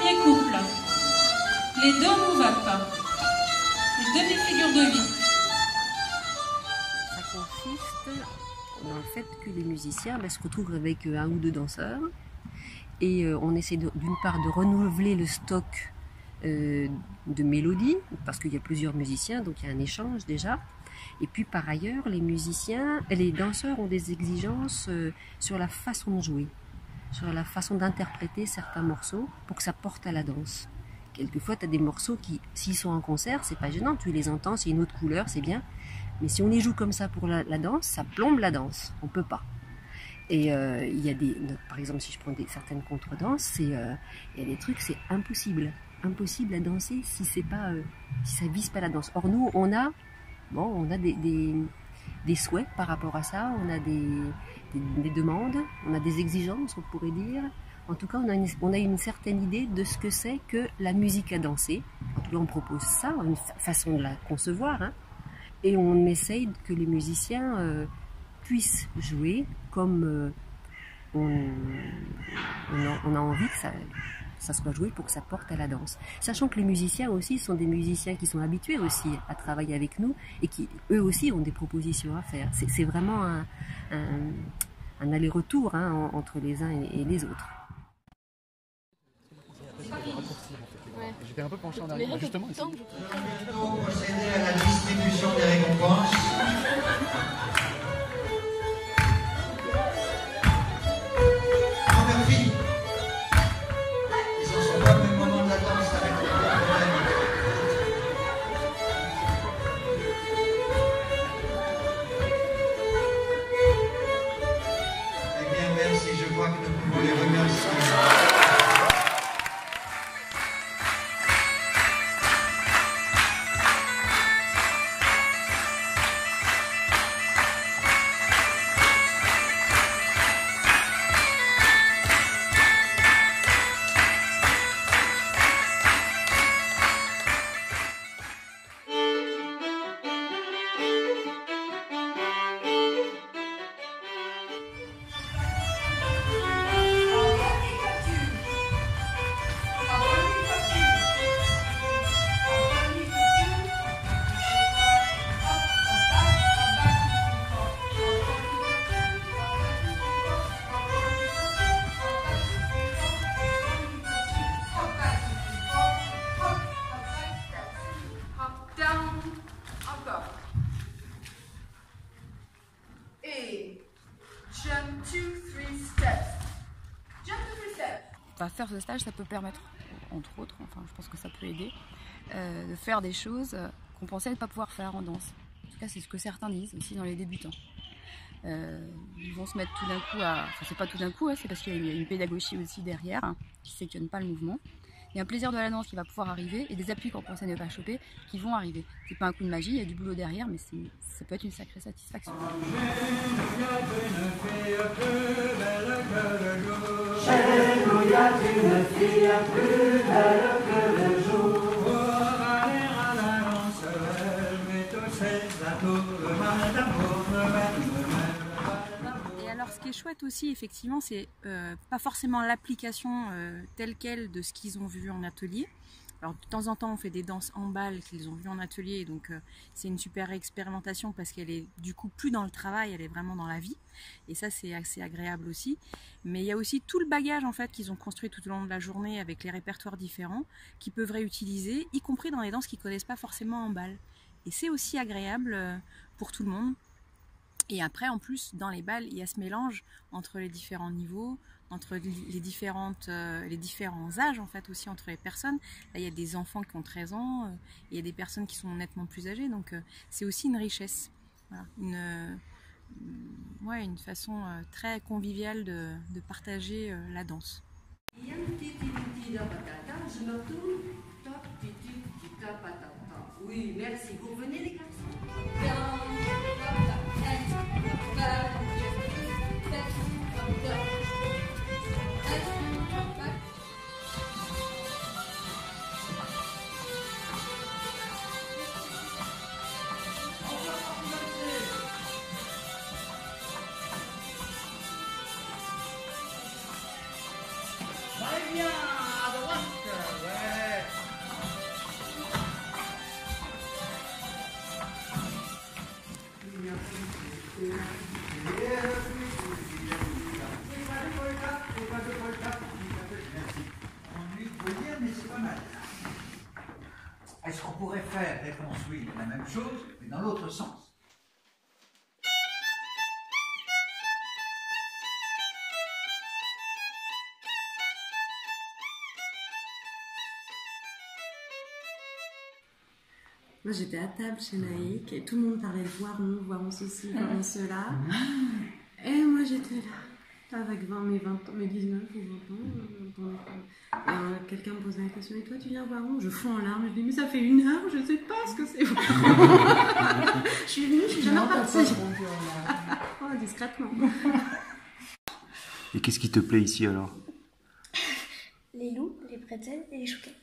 premier couple. Les deux mouvapes. Les demi-figures de vie. Ça consiste dans le fait que les musiciens se retrouvent avec un ou deux danseurs et on essaie d'une part de renouveler le stock de mélodies, parce qu'il y a plusieurs musiciens, donc il y a un échange déjà. Et puis par ailleurs, les danseurs ont des exigences sur la façon de jouer, sur la façon d'interpréter certains morceaux pour que ça porte à la danse. Quelquefois, tu as des morceaux qui, s'ils sont en concert, c'est pas gênant, tu les entends, c'est une autre couleur, c'est bien. Mais si on les joue comme ça pour la danse, ça plombe la danse, on peut pas. Et il y a par exemple, si je prends certaines contredanses, il y a des trucs, c'est impossible à danser si ça vise pas la danse. Or nous, on a des souhaits par rapport à ça, on a des demandes, on a des exigences, on pourrait dire. En tout cas, on a une certaine idée de ce que c'est que la musique à danser. En tout cas, on propose ça, une façon de la concevoir, hein. Et on essaye que les musiciens puissent jouer comme on a envie que ça soit joué pour que ça porte à la danse. Sachant que les musiciens aussi sont des musiciens qui sont habitués aussi à travailler avec nous et qui, eux aussi, ont des propositions à faire. C'est vraiment un aller-retour, hein, entre les uns et les autres. Ouais. J'étais un peu penché en arrière, justement ici. On va procéder à la distribution des récompenses. Murphy, ils en sont pas au même moment de la danse avec le problème. Eh bien, merci, je crois que nous pouvons les remercier. Faire ce stage, ça peut permettre, entre autres, enfin je pense que ça peut aider, de faire des choses qu'on pensait ne pas pouvoir faire en danse. En tout cas, c'est ce que certains disent aussi dans les débutants. Ils vont se mettre tout d'un coup à... Enfin, c'est pas tout d'un coup, hein, c'est parce qu'il y a une pédagogie aussi derrière, hein, qui ne sectionne pas le mouvement. Il y a un plaisir de la danse qui va pouvoir arriver et des appuis qu'on pensait ne pas choper qui vont arriver. C'est pas un coup de magie, il y a du boulot derrière, mais ça peut être une sacrée satisfaction. Chez nous, y a une fille plus belle que le jour. Pour aller à la danse, elle met tous ses atours, Et alors, ce qui est chouette aussi, effectivement, c'est pas forcément l'application telle quelle de ce qu'ils ont vu en atelier. Alors, de temps en temps, on fait des danses en balle qu'ils ont vues en atelier, donc c'est une super expérimentation parce qu'elle est du coup plus dans le travail, elle est vraiment dans la vie. Et ça, c'est assez agréable aussi. Mais il y a aussi tout le bagage en fait qu'ils ont construit tout au long de la journée avec les répertoires différents qu'ils peuvent réutiliser, y compris dans les danses qu'ils connaissent pas forcément en balle. Et c'est aussi agréable pour tout le monde. Et après, en plus, dans les balles, il y a ce mélange entre les différents niveaux, entre les différents âges, en fait, aussi entre les personnes. Là, il y a des enfants qui ont 13 ans, il y a des personnes qui sont nettement plus âgées, donc c'est aussi une richesse. Voilà, une façon très conviviale de partager la danse. Oui, merci. Vous revenez, les garçons? Allez bien, à droite. Mais c'est pas mal. Est-ce qu'on pourrait faire réponse oui la même chose, mais dans l'autre sens? Moi j'étais à table chez Naïk et tout le monde parlait de Voiron ceci, Voiron cela. Et moi j'étais là, avec mes 19 ou 20 ans. Quelqu'un me posait la question, et toi tu viens Voiron? Je fonds en larmes, je dis mais ça fait 1 heure, je sais pas ce que c'est Voiron. Je suis venue, je suis jamais repartie. Oh, discrètement. Et qu'est-ce qui te plaît ici alors? Les loups, les pretzels et les chouquettes.